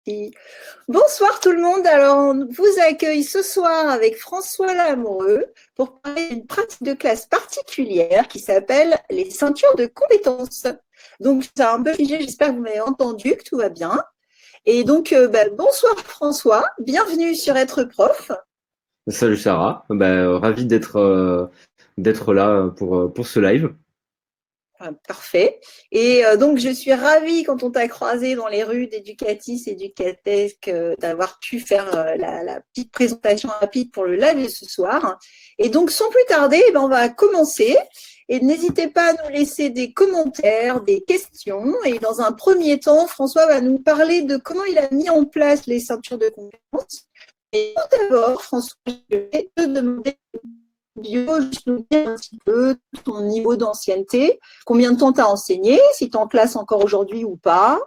parti. Bonsoir tout le monde. Alors, on vous accueille ce soir avec François Lamoureux pour parler d'une pratique de classe particulière qui s'appelle les ceintures de compétences. Donc, c'est un peu figé, j'espère que vous m'avez entendu, que tout va bien. Et donc, bonsoir François, bienvenue sur Être Prof. Salut Sarah, ravi d'être là pour ce live. Parfait. Et donc, je suis ravie quand on t'a croisé dans les rues d'Educatis et d'Educatesc d'avoir pu faire la petite présentation rapide pour le live de ce soir. Et donc, sans plus tarder, on va commencer. Et n'hésitez pas à nous laisser des commentaires, des questions. Et dans un premier temps, François va nous parler de comment il a mis en place les ceintures de compétences. Et tout d'abord, François, je vais te demander juste nous dire un petit peu ton niveau d'ancienneté, combien de temps tu as enseigné, si tu es en classe encore aujourd'hui ou pas,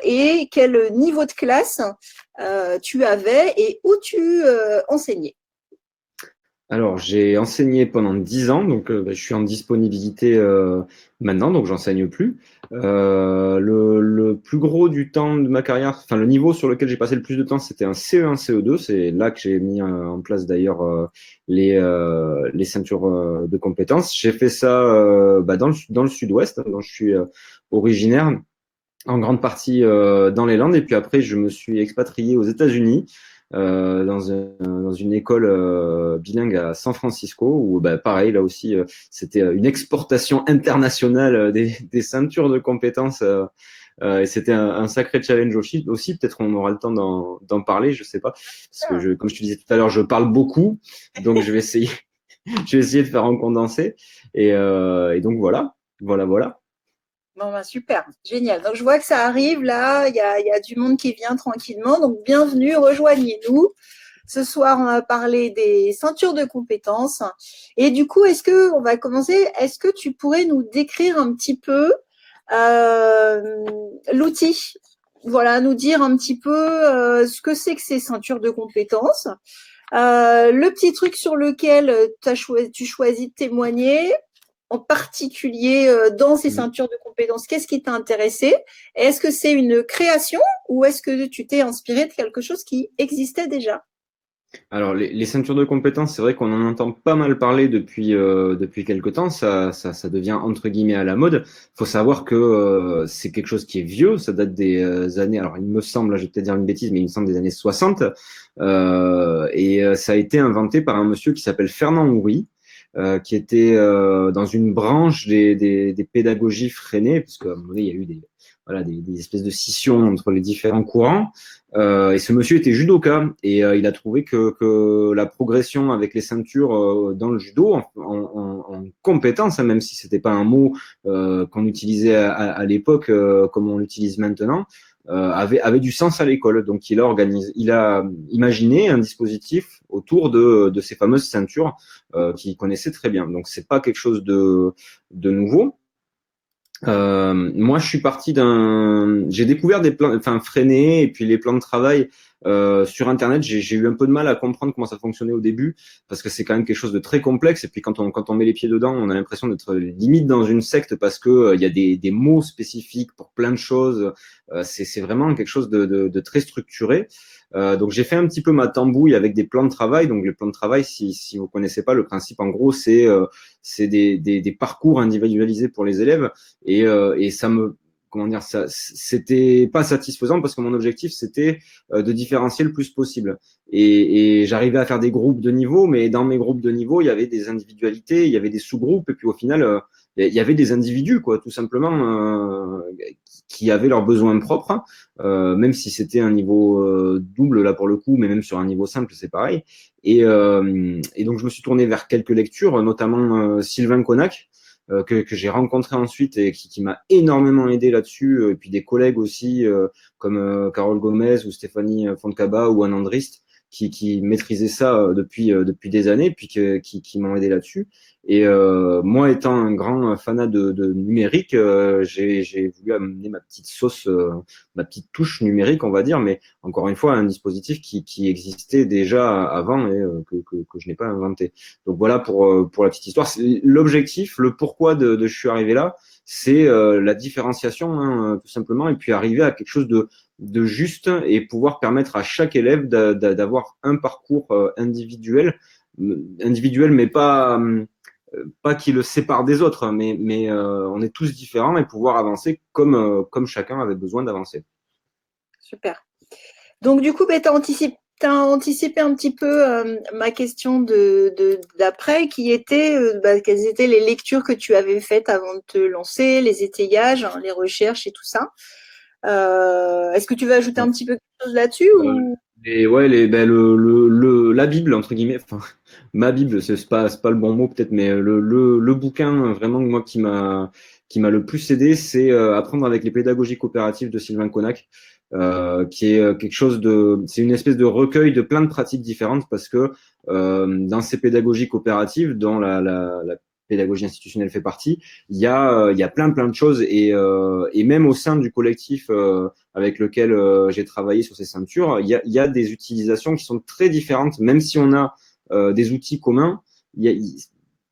et quel niveau de classe tu avais et où tu enseignais. Alors, j'ai enseigné pendant 10 ans, donc je suis en disponibilité maintenant, donc j'enseigne plus. Le plus gros du temps de ma carrière, enfin le niveau sur lequel j'ai passé le plus de temps, c'était un CE1, CE2. C'est là que j'ai mis en place d'ailleurs les ceintures de compétences. J'ai fait ça dans le sud-ouest, dont je suis originaire, en grande partie dans les Landes. Et puis après, je me suis expatrié aux États-Unis dans une école bilingue à San Francisco où pareil là aussi c'était une exportation internationale des ceintures de compétences et c'était un sacré challenge aussi. Peut-être on aura le temps d'en parler, je sais pas, parce que comme je te disais tout à l'heure, je parle beaucoup, donc je vais essayer je vais essayer de faire en condensé et donc voilà. Bon, super, génial. Donc, je vois que ça arrive là, il y a du monde qui vient tranquillement. Donc, bienvenue, rejoignez-nous. Ce soir, on va parler des ceintures de compétences. Et du coup, on va commencer, est-ce que tu pourrais nous décrire un petit peu l'outil? Voilà, nous dire un petit peu ce que c'est que ces ceintures de compétences. Le petit truc sur lequel tu choisis de témoigner, en particulier dans ces ceintures de compétences, qu'est-ce qui t'a intéressé? Est-ce que c'est une création ou est-ce que tu t'es inspiré de quelque chose qui existait déjà? Alors, les ceintures de compétences, c'est vrai qu'on en entend pas mal parler depuis quelque temps. Ça devient entre guillemets à la mode. Faut savoir que c'est quelque chose qui est vieux. Ça date des années. Alors, il me semble, là, je vais peut-être dire une bêtise, mais il me semble des années 60. Ça a été inventé par un monsieur qui s'appelle Fernand Houry, qui était dans une branche des pédagogies freinées, parce qu'à un moment donné, il y a eu des espèces de scissions entre les différents courants. Et ce monsieur était judoka et il a trouvé que la progression avec les ceintures dans le judo en compétence, hein, même si c'était pas un mot qu'on utilisait à l'époque comme on l'utilise maintenant, avait du sens à l'école. Donc il a imaginé un dispositif autour de ces fameuses ceintures qu'il connaissait très bien. Donc c'est pas quelque chose de nouveau. Moi, je suis parti j'ai découvert des plans, enfin freinés et puis les plans de travail sur Internet. J'ai eu un peu de mal à comprendre comment ça fonctionnait au début parce que c'est quand même quelque chose de très complexe. Et puis quand on met les pieds dedans, on a l'impression d'être limite dans une secte parce que il y a des mots spécifiques pour plein de choses. C'est vraiment quelque chose de très structuré. Donc j'ai fait un petit peu ma tambouille avec des plans de travail. Donc les plans de travail, si vous connaissez pas le principe, en gros, c'est des parcours individualisés pour les élèves et ça me comment dire ça c'était pas satisfaisant parce que mon objectif c'était de différencier le plus possible et j'arrivais à faire des groupes de niveau, mais dans mes groupes de niveau il y avait des individualités, il y avait des sous-groupes et puis au final il y avait des individus quoi, tout simplement qui avaient leurs besoins propres, même si c'était un niveau double là pour le coup, mais même sur un niveau simple c'est pareil. Et donc je me suis tourné vers quelques lectures, notamment Sylvain Connac, que j'ai rencontré ensuite et qui m'a énormément aidé là-dessus, et puis des collègues aussi comme Carole Gomez ou Stéphanie Fontcaba ou Anne Andrist qui maîtrisaient ça depuis des années, puis qui m'ont aidé là-dessus. Et moi, étant un grand fanat de numérique, j'ai voulu amener ma petite sauce, ma petite touche numérique, on va dire, mais encore une fois, un dispositif qui existait déjà avant et que je n'ai pas inventé. Donc voilà pour la petite histoire. L'objectif, le pourquoi de je suis arrivé là, c'est la différenciation, hein, tout simplement, et puis arriver à quelque chose de juste et pouvoir permettre à chaque élève d'avoir un parcours individuel, mais pas qui le sépare des autres, mais on est tous différents et pouvoir avancer comme chacun avait besoin d'avancer. Super. Donc, du coup, tu as anticipé un petit peu ma question d'après, qui était quelles étaient les lectures que tu avais faites avant de te lancer, les étayages, hein, les recherches et tout ça. Est-ce que tu veux ajouter un petit peu quelque chose là-dessus ou... Et ouais, la Bible, entre guillemets, enfin, ma Bible, c'est pas le bon mot peut-être, mais le bouquin vraiment moi qui m'a le plus aidé, c'est Apprendre avec les pédagogies coopératives de Sylvain Connac, qui est quelque chose c'est une espèce de recueil de plein de pratiques différentes parce que dans ces pédagogies coopératives, dont la pédagogie institutionnelle fait partie, il y a plein de choses et même au sein du collectif avec lequel j'ai travaillé sur ces ceintures, il y a des utilisations qui sont très différentes, même si on a des outils communs.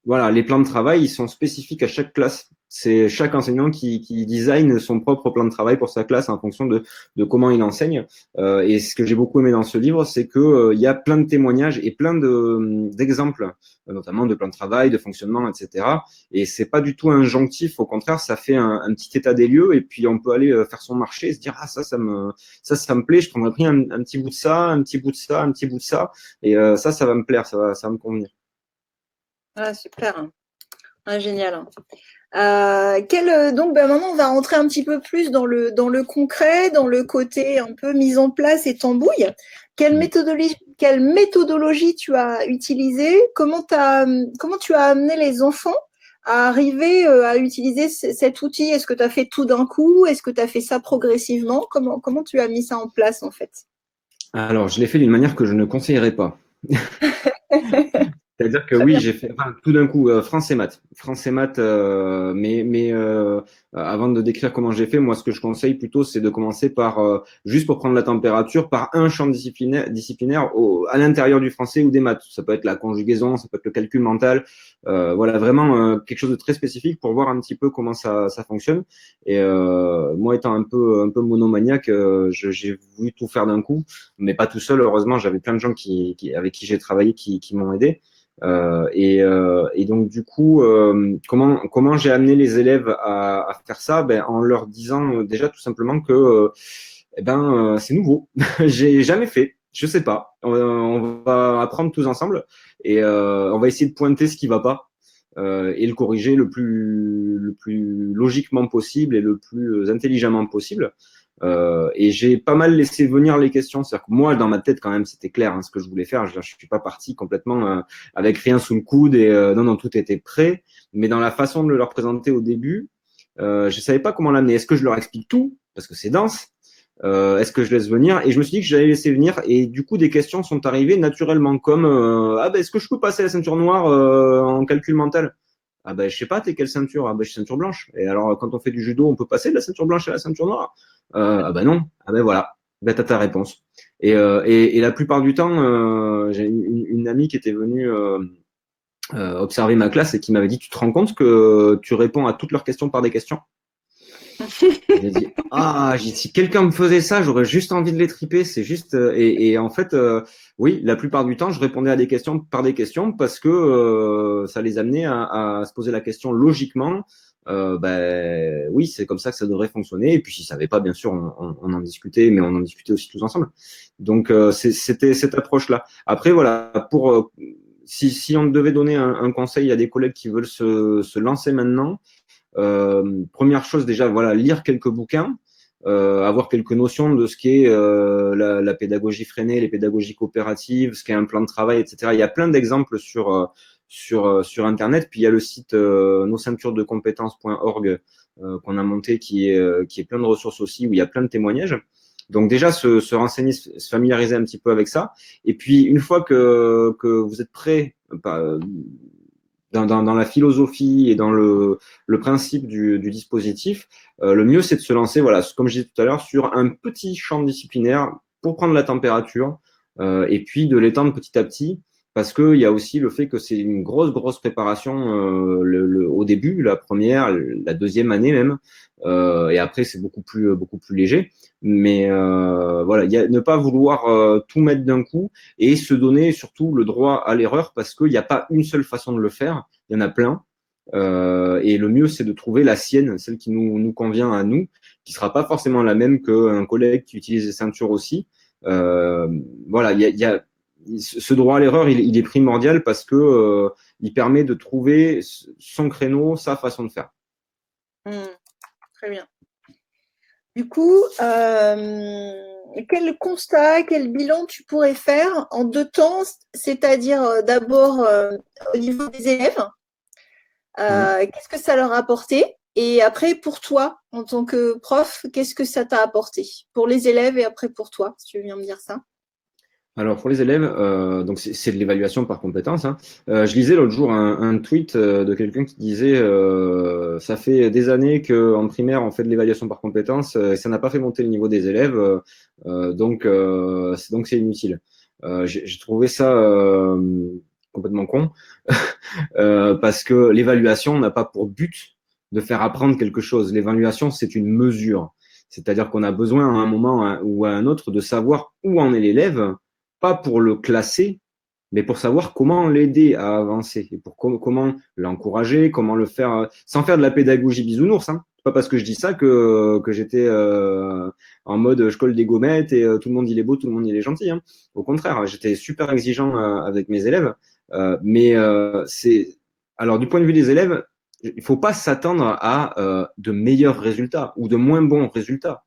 Voilà, les plans de travail, ils sont spécifiques à chaque classe. C'est chaque enseignant qui design son propre plan de travail pour sa classe en fonction de comment il enseigne. Et ce que j'ai beaucoup aimé dans ce livre, c'est que il y a plein de témoignages et plein d'exemples, notamment de plans de travail, de fonctionnement, etc. Et c'est pas du tout injonctif. Au contraire, ça fait un petit état des lieux et puis on peut aller faire son marché et se dire ah ça me plaît. Je prendrais pris un petit bout de ça, un petit bout de ça, un petit bout de ça. Et ça va me plaire, ça va me convenir. Ah, super. Ah, génial. Donc, maintenant, on va rentrer un petit peu plus dans le concret, dans le côté un peu mise en place et tambouille. Quelle méthodologie tu as utilisée? Comment tu as amené les enfants à arriver à utiliser cet outil? Est-ce que tu as fait tout d'un coup? Est-ce que tu as fait ça progressivement? Comment tu as mis ça en place, en fait? Alors, je l'ai fait d'une manière que je ne conseillerais pas. C'est-à-dire que Très oui, bien. j'ai fait tout d'un coup France et maths. France et maths, mais avant de décrire comment j'ai fait, moi ce que je conseille plutôt, c'est de commencer par, juste pour prendre la température, par un champ disciplinaire à l'intérieur du français ou des maths. Ça peut être la conjugaison, ça peut être le calcul mental. Voilà, vraiment quelque chose de très spécifique pour voir un petit peu comment ça fonctionne. Et moi étant un peu monomaniaque, j'ai voulu tout faire d'un coup, mais pas tout seul. Heureusement, j'avais plein de gens avec qui j'ai travaillé qui m'ont aidé. Et donc du coup, comment j'ai amené les élèves à faire ça? Ben, en leur disant déjà tout simplement que c'est nouveau, j'ai jamais fait, je sais pas. On va apprendre tous ensemble et on va essayer de pointer ce qui va pas et le corriger le plus logiquement possible et le plus intelligemment possible. Et j'ai pas mal laissé venir les questions. C'est-à-dire que moi, dans ma tête, quand même, c'était clair ce que je voulais faire. Je suis pas parti complètement avec rien sous le coude et non, tout était prêt. Mais dans la façon de le leur présenter au début, je savais pas comment l'amener. Est-ce que je leur explique tout parce que c'est dense? Est-ce que je laisse venir? Et je me suis dit que j'allais laisser venir. Et du coup, des questions sont arrivées naturellement, comme est-ce que je peux passer la ceinture noire en calcul mental? Ah ben je sais pas, t'es quelle ceinture? Ah ben je suis ceinture blanche. Et alors quand on fait du judo, on peut passer de la ceinture blanche à la ceinture noire? Ah ben non. Ah ben voilà. Ben t'as ta réponse. Et la plupart du temps, j'ai une amie qui était venue observer ma classe et qui m'avait dit, tu te rends compte que tu réponds à toutes leurs questions par des questions? J'ai dit, si quelqu'un me faisait ça, j'aurais juste envie de les triper. C'est juste, et en fait, oui, la plupart du temps, je répondais à des questions par des questions parce que ça les amenait à se poser la question logiquement. Oui, c'est comme ça que ça devrait fonctionner. Et puis, s'ils savaient pas, bien sûr, on en discutait, mais on en discutait aussi tous ensemble. Donc, c'était cette approche-là. Après, voilà, si on devait donner un conseil à des collègues qui veulent se lancer maintenant, première chose déjà, voilà, lire quelques bouquins, avoir quelques notions de ce qu'est la pédagogie freinée, les pédagogies coopératives, ce qu'est un plan de travail, etc. Il y a plein d'exemples sur Internet. Puis il y a le site nosceinturesdecompétences.org qu'on a monté qui est plein de ressources aussi, où il y a plein de témoignages. Donc déjà, se renseigner, se familiariser un petit peu avec ça. Et puis, une fois que vous êtes prêt, dans la philosophie et dans le principe du dispositif, le mieux, c'est de se lancer, voilà, comme je disais tout à l'heure, sur un petit champ disciplinaire pour prendre la température et puis de l'étendre petit à petit. parce qu'il y a aussi le fait que c'est une grosse préparation au début, la première, la deuxième année même, et après c'est beaucoup plus léger. Mais voilà, ne pas vouloir tout mettre d'un coup et se donner surtout le droit à l'erreur parce qu'il n'y a pas une seule façon de le faire, il y en a plein. Et le mieux, c'est de trouver la sienne, celle qui nous convient à nous, qui sera pas forcément la même qu'un collègue qui utilise des ceintures aussi. Euh, voilà, il y a ce droit à l'erreur, il est primordial parce que il permet de trouver son créneau, sa façon de faire. Très bien. Du coup, quel constat, quel bilan tu pourrais faire en 2 temps, c'est-à-dire d'abord au niveau des élèves, qu'est-ce que ça leur a apporté? Et après, pour toi, en tant que prof, qu'est-ce que ça t'a apporté? Pour les élèves et après pour toi, si tu veux bien me dire ça. Alors pour les élèves, donc c'est de l'évaluation par compétence. Hein. Je lisais l'autre jour un tweet de quelqu'un qui disait ça fait des années qu'en primaire on fait de l'évaluation par compétence et ça n'a pas fait monter le niveau des élèves, donc c'est inutile. J'ai trouvé ça complètement con parce que l'évaluation n'a pas pour but de faire apprendre quelque chose. L'évaluation c'est une mesure, c'est-à-dire qu'on a besoin à un moment ou à un autre de savoir où en est l'élève, pas pour le classer, mais pour savoir comment l'aider à avancer et pour comment l'encourager, comment le faire, sans faire de la pédagogie bisounours. Hein. C'est pas parce que je dis ça que j'étais en mode je colle des gommettes et tout le monde il est beau, tout le monde il est gentil. Hein. Au contraire, j'étais super exigeant avec mes élèves, mais c'est alors du point de vue des élèves, il faut pas s'attendre à de meilleurs résultats ou de moins bons résultats.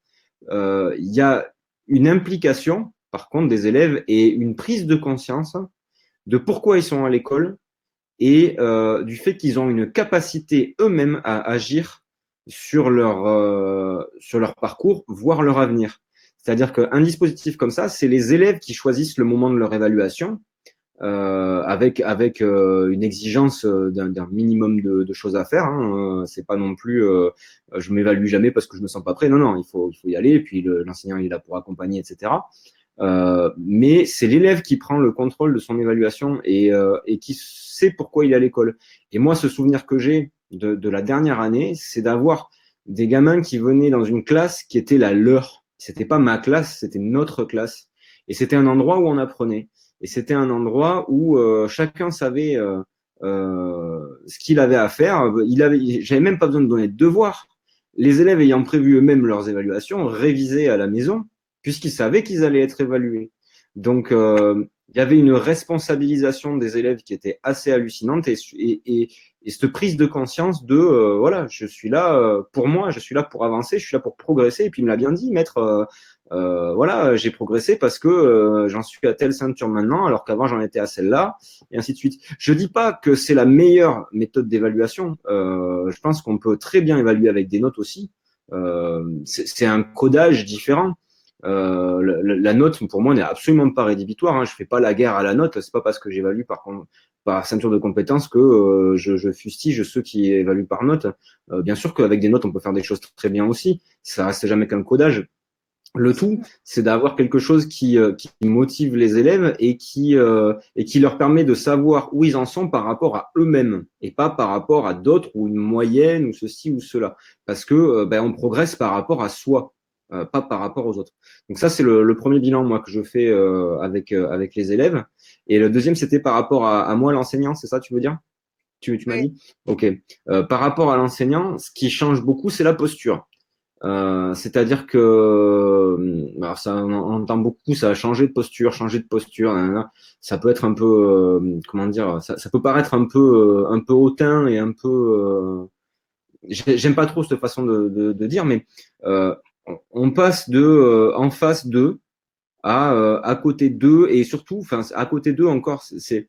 Il y a une implication par contre des élèves et une prise de conscience de pourquoi ils sont à l'école et du fait qu'ils ont une capacité eux-mêmes à agir sur leur parcours, voire leur avenir. C'est-à-dire qu'un dispositif comme ça, c'est les élèves qui choisissent le moment de leur évaluation avec une exigence d'un minimum de choses à faire. Hein. C'est pas non plus je m'évalue jamais parce que je me sens pas prêt. Non, non, il faut y aller. Et puis l'enseignant il est là pour accompagner, etc. Mais c'est l'élève qui prend le contrôle de son évaluation et qui sait pourquoi il est à l'école. Et moi, ce souvenir que j'ai de la dernière année, c'est d'avoir des gamins qui venaient dans une classe qui était la leur. C'était pas ma classe, c'était notre classe. Et c'était un endroit où on apprenait. Et c'était un endroit où chacun savait ce qu'il avait à faire. J'avais même pas besoin de donner de devoirs. Les élèves ayant prévu eux-mêmes leurs évaluations révisaient à la maison puisqu'ils savaient qu'ils allaient être évalués. Donc, il y avait une responsabilisation des élèves qui était assez hallucinante et cette prise de conscience de voilà, je suis là pour moi, je suis là pour avancer, je suis là pour progresser. Et puis il me l'a bien dit, maître, voilà, j'ai progressé parce que j'en suis à telle ceinture maintenant, alors qu'avant j'en étais à celle-là, et ainsi de suite. Je dis pas que c'est la meilleure méthode d'évaluation. Je pense qu'on peut très bien évaluer avec des notes aussi. C'est un codage différent. La note pour moi n'est absolument pas rédhibitoire. Hein. Je fais pas la guerre à la note. C'est pas parce que j'évalue par ceinture de compétences que je fustige ceux qui évaluent par note. Bien sûr qu'avec des notes on peut faire des choses très bien aussi. Ça reste jamais qu'un codage. Le tout, c'est d'avoir quelque chose qui motive les élèves et qui leur permet de savoir où ils en sont par rapport à eux-mêmes et pas par rapport à d'autres ou une moyenne ou ceci ou cela. Parce que on progresse par rapport à soi, pas par rapport aux autres. Donc ça, c'est le premier bilan moi que je fais avec les élèves. Et le deuxième, c'était par rapport à moi, l'enseignant, c'est ça, tu veux dire? Tu m'as Oui. dit? Ok. Par rapport à l'enseignant, ce qui change beaucoup, c'est la posture. C'est-à-dire que, alors ça, on entend beaucoup, ça a changé de posture, changer de posture. Nanana. Ça peut être un peu, comment dire, ça peut paraître un peu hautain et un peu. J'aime pas trop cette façon de dire, mais on passe de en face d'eux à côté d'eux et surtout, enfin, à côté d'eux encore, c'est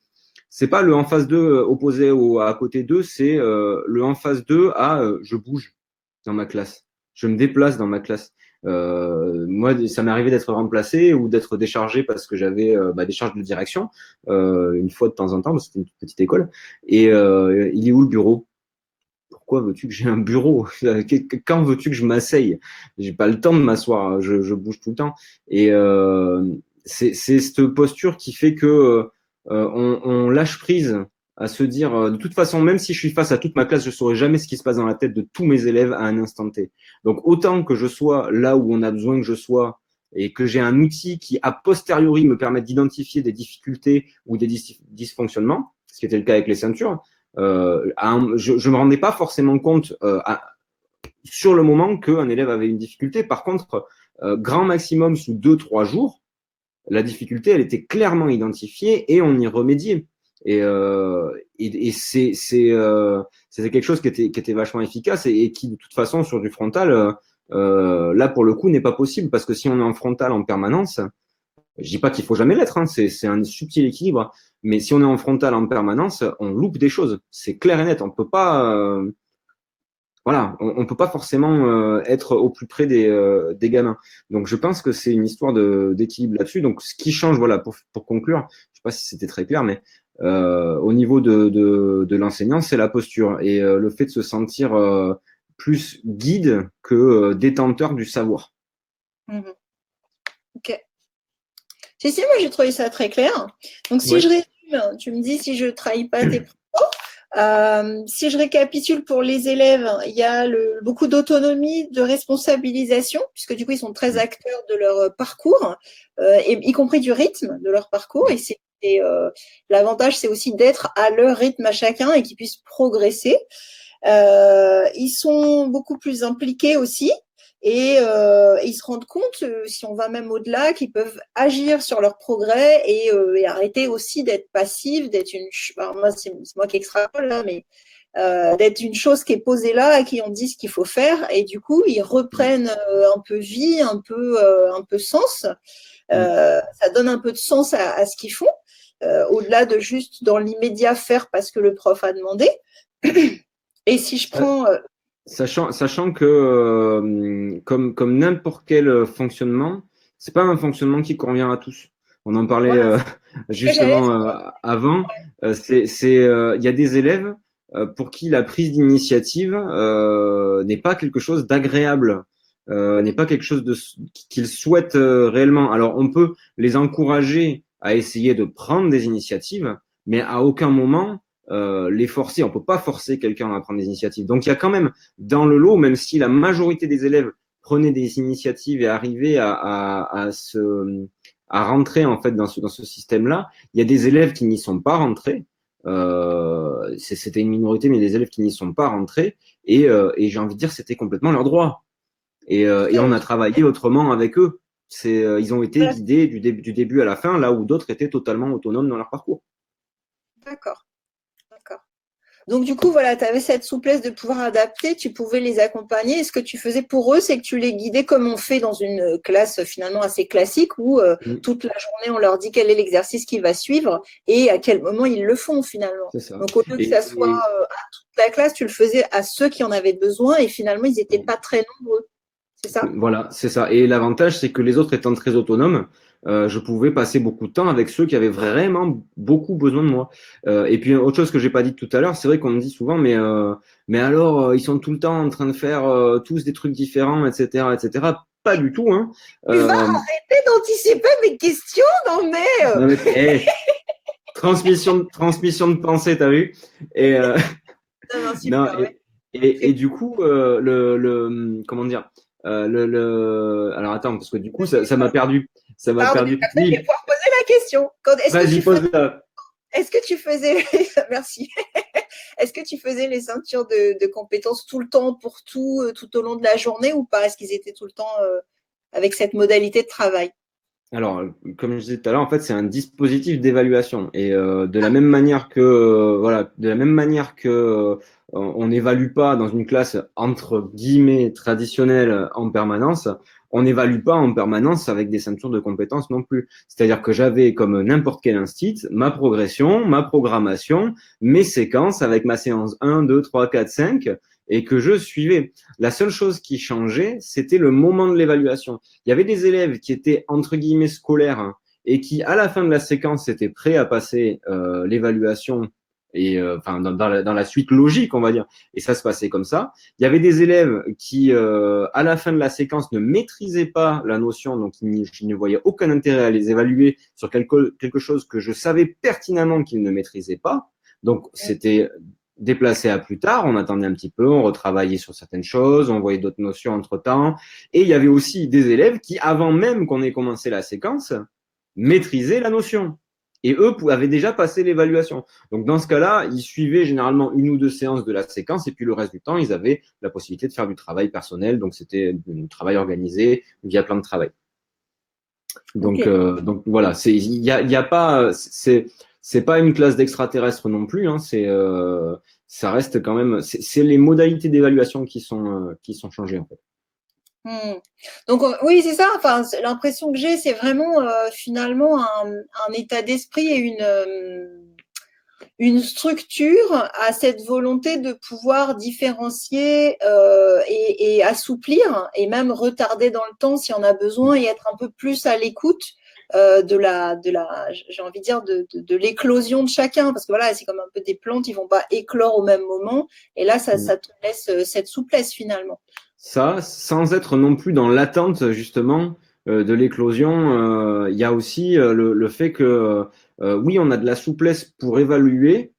pas le en face d'eux opposé au à côté d'eux, c'est le en face d'eux à je bouge dans ma classe. Je me déplace dans ma classe. Moi, ça m'est arrivé d'être remplacé ou d'être déchargé parce que j'avais des charges de direction une fois de temps en temps, parce que c'était une petite école. Et il est où le bureau? Pourquoi veux-tu que j'ai un bureau? Quand veux-tu que je m'asseye? J'ai pas le temps de m'asseoir, je bouge tout le temps. Et c'est cette posture qui fait que on lâche prise à se dire, de toute façon, même si je suis face à toute ma classe, je ne saurai jamais ce qui se passe dans la tête de tous mes élèves à un instant T. Donc, autant que je sois là où on a besoin que je sois et que j'ai un outil qui, a posteriori, me permette d'identifier des difficultés ou des dysfonctionnements, ce qui était le cas avec les ceintures, je ne me rendais pas forcément compte sur le moment qu'un élève avait une difficulté. Par contre, grand maximum sous 2-3 jours, la difficulté, elle était clairement identifiée et on y remédiait. Et c'était quelque chose qui était vachement efficace et qui, de toute façon, sur du frontal, là, pour le coup, n'est pas possible parce que si on est en frontal en permanence, je dis pas qu'il faut jamais l'être, hein, c'est un subtil équilibre, mais si on est en frontal en permanence, on loupe des choses. C'est clair et net. On peut pas, voilà, on peut pas forcément être au plus près des gamins. Donc, je pense que c'est une histoire d'équilibre là-dessus. Donc, ce qui change, voilà, pour conclure, je sais pas si c'était très clair, mais au niveau de l'enseignant, c'est la posture et le fait de se sentir plus guide que détenteur du savoir. Mhm. Ok. Si, moi j'ai trouvé ça très clair. Donc si Ouais. je résume, tu me dis si je ne trahis pas tes propos. Si je récapitule pour les élèves, il y a beaucoup d'autonomie, de responsabilisation, puisque du coup ils sont très acteurs de leur parcours, et y compris du rythme de leur parcours. Et l'avantage, c'est aussi d'être à leur rythme à chacun et qu'ils puissent progresser. Ils sont beaucoup plus impliqués aussi. Et ils se rendent compte, si on va même au-delà, qu'ils peuvent agir sur leur progrès et arrêter aussi d'être passifs, d'être alors moi, c'est moi qui extrapole là, mais d'être une chose qui est posée là, à qui on dit ce qu'il faut faire, et du coup ils reprennent un peu vie, un peu sens. Ça donne un peu de sens à ce qu'ils font, au-delà de juste dans l'immédiat faire parce que le prof a demandé. Et si je prends Sachant que comme n'importe quel fonctionnement, c'est pas un fonctionnement qui convient à tous. On en parlait voilà, justement avant. Il y a des élèves pour qui la prise d'initiative n'est pas quelque chose d'agréable, n'est pas quelque chose qu'ils souhaitent réellement. Alors on peut les encourager à essayer de prendre des initiatives, mais à aucun moment les forcer. On peut pas forcer quelqu'un à prendre des initiatives. Donc il y a quand même dans le lot, même si la majorité des élèves prenaient des initiatives et arrivaient à rentrer en fait dans ce système-là, il y a des élèves qui n'y sont pas rentrés. C'était une minorité, mais des élèves qui n'y sont pas rentrés. Et j'ai envie de dire, c'était complètement leur droit. Et on a travaillé autrement avec eux. Ils ont été guidés du début à la fin, là où d'autres étaient totalement autonomes dans leur parcours. D'accord. Donc, du coup, voilà, tu avais cette souplesse de pouvoir adapter, tu pouvais les accompagner. Et ce que tu faisais pour eux, c'est que tu les guidais comme on fait dans une classe finalement assez classique où toute la journée, on leur dit quel est l'exercice qu'ils va suivre et à quel moment ils le font finalement. C'est ça. Donc, au lieu que ça soit à toute la classe, tu le faisais à ceux qui en avaient besoin et finalement, ils n'étaient pas très nombreux. C'est ça? Voilà, c'est ça. Et l'avantage, c'est que les autres étant très autonomes, je pouvais passer beaucoup de temps avec ceux qui avaient vraiment beaucoup besoin de moi. Et puis, autre chose que j'ai pas dit tout à l'heure, c'est vrai qu'on me dit souvent, mais alors, ils sont tout le temps en train de faire tous des trucs différents, etc., etc. Pas du tout, hein. Tu vas arrêter d'anticiper mes questions, non mais. Non, mais transmission de pensée, t'as vu? Et Non, non, super, ouais. et du coup, comment dire? Alors attends, parce que du coup, ça m'a perdu. Ça m'a Pardon, perdu. personne va Oui, pouvoir poser la question. vas-y, pose-la. Est-ce que tu faisais, merci, est-ce que tu faisais les ceintures de compétences tout le temps pour tout au long de la journée ou pas? Est-ce qu'ils étaient tout le temps avec cette modalité de travail? Alors, comme je disais tout à l'heure, en fait, c'est un dispositif d'évaluation. Et de la même manière que, voilà, de la même manière que on n'évalue pas dans une classe entre guillemets traditionnelle en permanence, on n'évalue pas en permanence avec des ceintures de compétences non plus. C'est-à-dire que j'avais, comme n'importe quel instit, ma progression, ma programmation, mes séquences avec ma séance 1, 2, 3, 4, 5, et que je suivais. La seule chose qui changeait, c'était le moment de l'évaluation. Il y avait des élèves qui étaient entre guillemets scolaires et qui, à la fin de la séquence, étaient prêts à passer l'évaluation et enfin dans la suite logique, on va dire. Et ça se passait comme ça. Il y avait des élèves qui, à la fin de la séquence, ne maîtrisaient pas la notion, donc je ne voyais aucun intérêt à les évaluer sur quelque chose que je savais pertinemment qu'ils ne maîtrisaient pas. Donc c'était déplacé à plus tard, on attendait un petit peu, on retravaillait sur certaines choses, on voyait d'autres notions entre-temps. Et il y avait aussi des élèves qui, avant même qu'on ait commencé la séquence, maîtrisaient la notion. Et eux avaient déjà passé l'évaluation. Donc dans ce cas-là, ils suivaient généralement une ou deux séances de la séquence et puis le reste du temps, ils avaient la possibilité de faire du travail personnel. Donc c'était un travail organisé via plan de travail. Donc, Ok. donc voilà, il y a pas, c'est pas une classe d'extraterrestres non plus. Hein, ça reste quand même, c'est les modalités d'évaluation qui sont changées en fait. Hmm. Donc oui, c'est ça. Enfin, l'impression que j'ai, c'est vraiment finalement un état d'esprit et une structure à cette volonté de pouvoir différencier et assouplir et même retarder dans le temps si on a besoin et être un peu plus à l'écoute j'ai envie de dire de l'éclosion de chacun parce que voilà, c'est comme un peu des plantes, ils vont pas éclore au même moment et là ça te laisse cette souplesse finalement. Ça, sans être non plus dans l'attente justement de l'éclosion, il y a aussi le fait que oui, on a de la souplesse pour évaluer.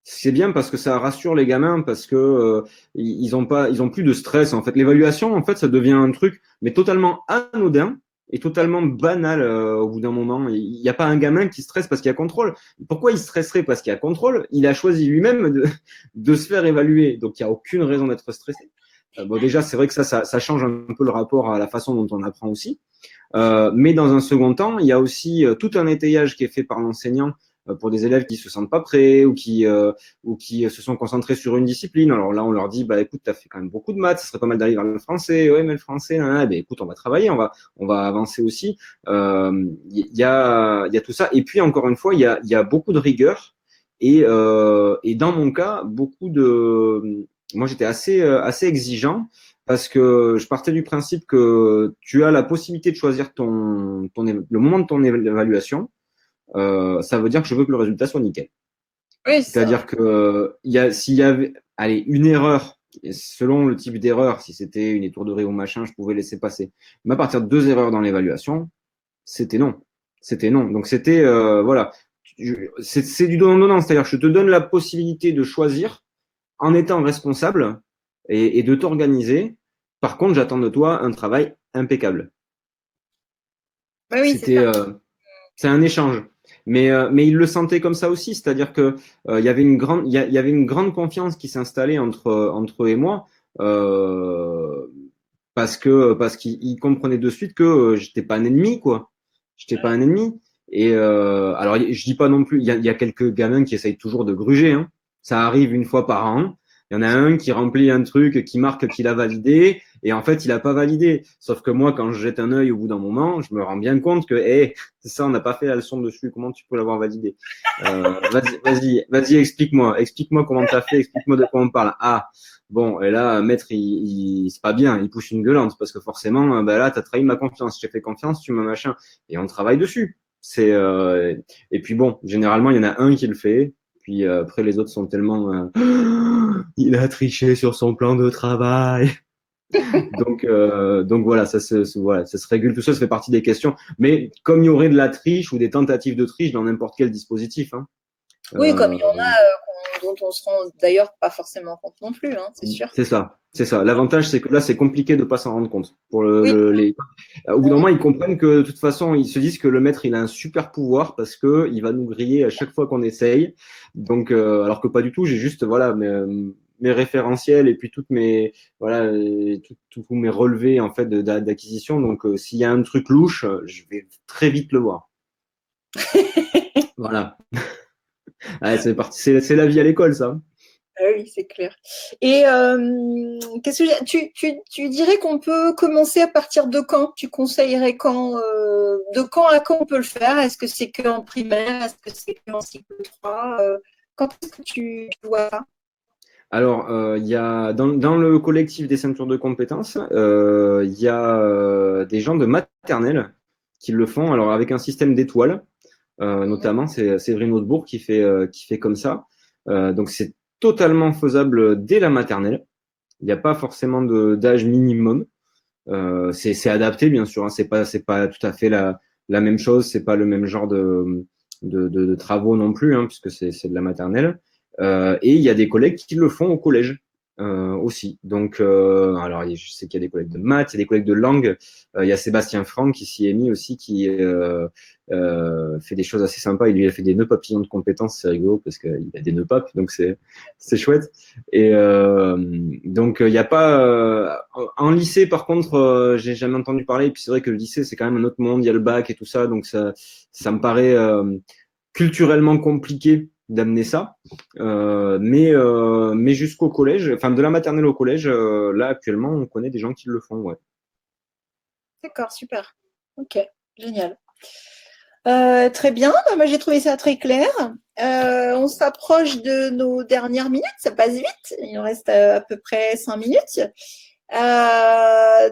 C'est bien parce que ça rassure les gamins parce que ils ont plus de stress en fait. L'évaluation en fait, ça devient un truc mais totalement anodin et totalement banal au bout d'un moment. Il n'y a pas un gamin qui stresse parce qu'il y a contrôle. Pourquoi il stresserait parce qu'il y a contrôle? Il a choisi lui-même de se faire évaluer, donc il n'y a aucune raison d'être stressé. Bon, déjà, c'est vrai que ça change un peu le rapport à la façon dont on apprend aussi. Mais dans un second temps, il y a aussi tout un étayage qui est fait par l'enseignant pour des élèves qui se sentent pas prêts ou qui se sont concentrés sur une discipline. Alors là, on leur dit, bah écoute, tu as fait quand même beaucoup de maths, ça serait pas mal d'aller vers le français. Ouais, mais le français, ben écoute, on va travailler, on va avancer aussi. Il y a tout ça. Et puis encore une fois, il y a beaucoup de rigueur et dans mon cas, beaucoup de moi, j'étais assez exigeant parce que je partais du principe que tu as la possibilité de choisir le moment de ton évaluation. Ça veut dire que je veux que le résultat soit nickel. Oui, c'est ça. C'est-à-dire que s'il y avait, allez, une erreur, selon le type d'erreur, si c'était une étourderie ou machin, je pouvais laisser passer. Mais à partir de deux erreurs dans l'évaluation, c'était non. C'était non. Donc c'était, voilà, c'est du donnant-donnant. C'est-à-dire que je te donne la possibilité de choisir en étant responsable et de t'organiser. Par contre, j'attends de toi un travail impeccable. Oui, oui, c'est C'était, ça. c'est un échange. Mais il le sentait comme ça aussi, c'est-à-dire que il y avait il y avait une grande confiance qui s'installait entre eux et moi, euh, parce qu'il comprenait de suite que j'étais pas un ennemi, quoi. J'étais pas un ennemi. Et alors, je dis pas non plus, il y a quelques gamins qui essayent toujours de gruger, hein. Ça arrive une fois par an. Il y en a un qui remplit un truc, qui marque qu'il a validé, et en fait, il a pas validé. Sauf que moi, quand je jette un œil au bout d'un moment, je me rends bien compte que, hé, c'est ça, on n'a pas fait la leçon dessus. Comment tu peux l'avoir validé? Vas-y, explique-moi comment t'as fait, explique-moi de quoi on parle. Ah, bon, et là, maître, c'est pas bien, il pousse une gueulante parce que forcément, ben là, t'as trahi ma confiance. Je t'ai fait confiance, tu m'as machin, et on travaille dessus. Et puis bon, généralement, il y en a un qui le fait. Puis après, les autres sont tellement, il a triché sur son plan de travail. Donc voilà, voilà, ça se régule tout ça, ça fait partie des questions. Mais comme il y aurait de la triche ou des tentatives de triche dans n'importe quel dispositif, hein, Oui, comme il y en euh, a dont on se rend d'ailleurs pas forcément compte non plus, hein, c'est sûr. c'est ça, c'est ça. L'avantage, c'est que là, c'est compliqué de pas s'en rendre compte. Oui. Au bout d'un moment, ils comprennent que de toute façon, ils se disent que le maître, il a un super pouvoir parce que il va nous griller à chaque fois qu'on essaye. Donc, alors que pas du tout. J'ai juste, voilà, mes référentiels et puis voilà, tous mes relevés en fait d'acquisition. Donc, s'il y a un truc louche, je vais très vite le voir. Voilà. Ouais, c'est parti. C'est la vie à l'école, ça. Ah oui, c'est clair. Et qu'est-ce que tu dirais qu'on peut commencer à partir de quand? Tu conseillerais quand de quand à quand on peut le faire? Est-ce que c'est qu'en primaire? Est-ce que c'est qu'en cycle 3 quand est-ce que tu vois ça? Alors, il y a dans le collectif des ceintures de compétences, il y a des gens de maternelle qui le font. Alors avec un système d'étoiles, notamment, c'est Séverine Hautebourg qui fait comme ça. Donc c'est totalement faisable dès la maternelle. Il n'y a pas forcément d'âge minimum. C'est adapté, bien sûr. Hein. C'est pas tout à fait la même chose. C'est pas le même genre de travaux non plus, hein, puisque c'est de la maternelle. Et il y a des collègues qui le font au collège aussi. Donc, alors je sais qu'il y a des collègues de maths, il y a des collègues de langue. Il y a Sébastien Franck qui s'y est mis aussi, qui fait des choses assez sympas. Il lui a fait des nœuds papillons de compétences, c'est rigolo parce qu'il a des nœuds papes, donc c'est chouette. Et donc il n'y a pas en lycée par contre, j'ai jamais entendu parler. Et puis c'est vrai que le lycée c'est quand même un autre monde. Il y a le bac et tout ça, donc ça me paraît culturellement compliqué d'amener ça. Mais jusqu'au collège, enfin de la maternelle au collège, là actuellement on connaît des gens qui le font, ouais. D'accord, super. Ok, génial. Très bien, bah, moi j'ai trouvé ça très clair. On s'approche de nos dernières minutes, ça passe vite, il nous reste à peu près 5 minutes.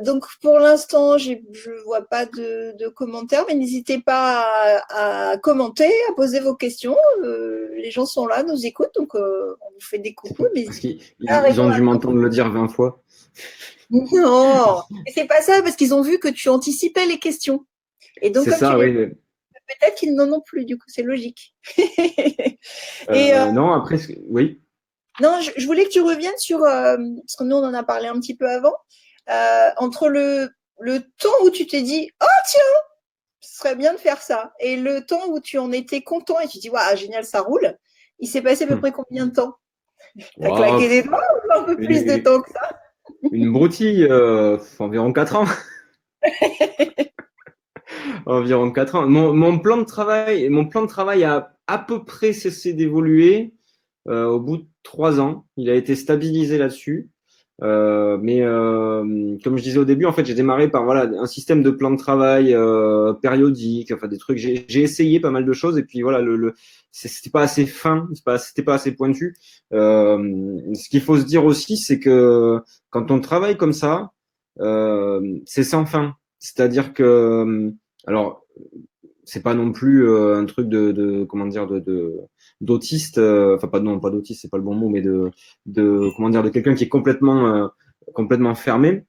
Donc pour l'instant, je ne vois pas de commentaires, mais n'hésitez pas à commenter, à poser vos questions. Les gens sont là, nous écoutent, donc on vous fait des coucous. Mais Parce qu'ils à ils ont répondre dû m'entendre le dire 20 fois. non, c'est pas ça, parce qu'ils ont vu que tu anticipais les questions. Et donc, C'est comme tu ça, les oui. peut-être qu'ils n'en ont plus, du coup, c'est logique. Et Non, après, oui. non, je voulais que tu reviennes sur, parce que nous, on en a parlé un petit peu avant, entre le temps où tu t'es dit, oh tiens, ce serait bien de faire ça, et le temps où tu en étais content et tu te dis, waouh, génial, ça roule. Il s'est passé à peu près combien de temps? T'as Wow, claqué des doigts ou un peu plus de une, temps que ça? une broutille, environ 4 ans. Environ 4 ans. Mon plan de travail a à peu près cessé d'évoluer au bout de 3 ans. Il a été stabilisé là-dessus. Mais comme je disais au début, en fait, j'ai démarré par voilà un système de plan de travail périodique, enfin des trucs. J'ai essayé pas mal de choses et puis voilà c'était pas assez fin, c'était pas assez pointu. Ce qu'il faut se dire aussi, c'est que quand on travaille comme ça, c'est sans fin. C'est-à-dire que alors c'est pas non plus un truc de comment dire d'autiste, enfin pas non pas d'autiste, c'est pas le bon mot, mais de comment dire de quelqu'un qui est complètement fermé.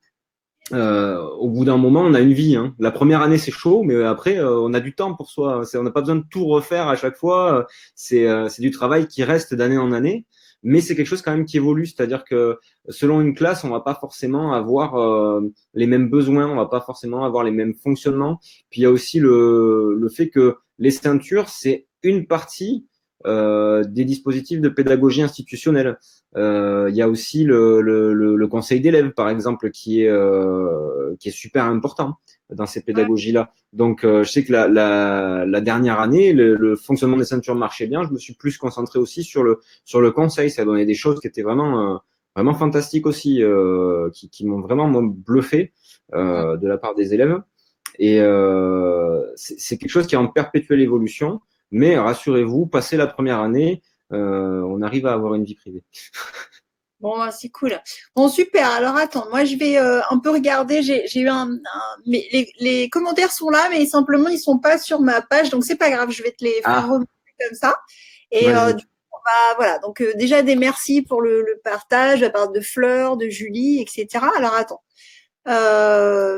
Au bout d'un moment, on a une vie. Hein. La première année, c'est chaud, mais après, on a du temps pour soi. On n'a pas besoin de tout refaire à chaque fois. C'est du travail qui reste d'année en année, mais c'est quelque chose quand même qui évolue. C'est-à-dire que selon une classe, on va pas forcément avoir les mêmes besoins, on va pas forcément avoir les mêmes fonctionnements. Puis il y a aussi le fait que les ceintures, c'est une partie des dispositifs de pédagogie institutionnelle. Il y a aussi le conseil d'élèves, par exemple, qui est super important dans ces pédagogies-là. Donc, je sais que la dernière année, le fonctionnement des ceintures marchait bien. Je me suis plus concentré aussi sur le conseil. Ça donnait des choses qui étaient vraiment fantastiques aussi, qui m'ont vraiment moi, bluffé de la part des élèves. Et c'est quelque chose qui est en perpétuelle évolution. Mais rassurez-vous, passé la première année, on arrive à avoir une vie privée. Bon, bah, c'est cool. Bon, super. Alors, attends, moi, je vais un peu regarder. J'ai eu mais les commentaires sont là, mais simplement, ils sont pas sur ma page. Donc, c'est pas grave. Je vais te les faire Ah, remonter comme ça. Et vas-y. du coup, voilà. Donc, déjà, des merci pour le partage de la part de Fleur, de Julie, etc. Alors, attends. Euh,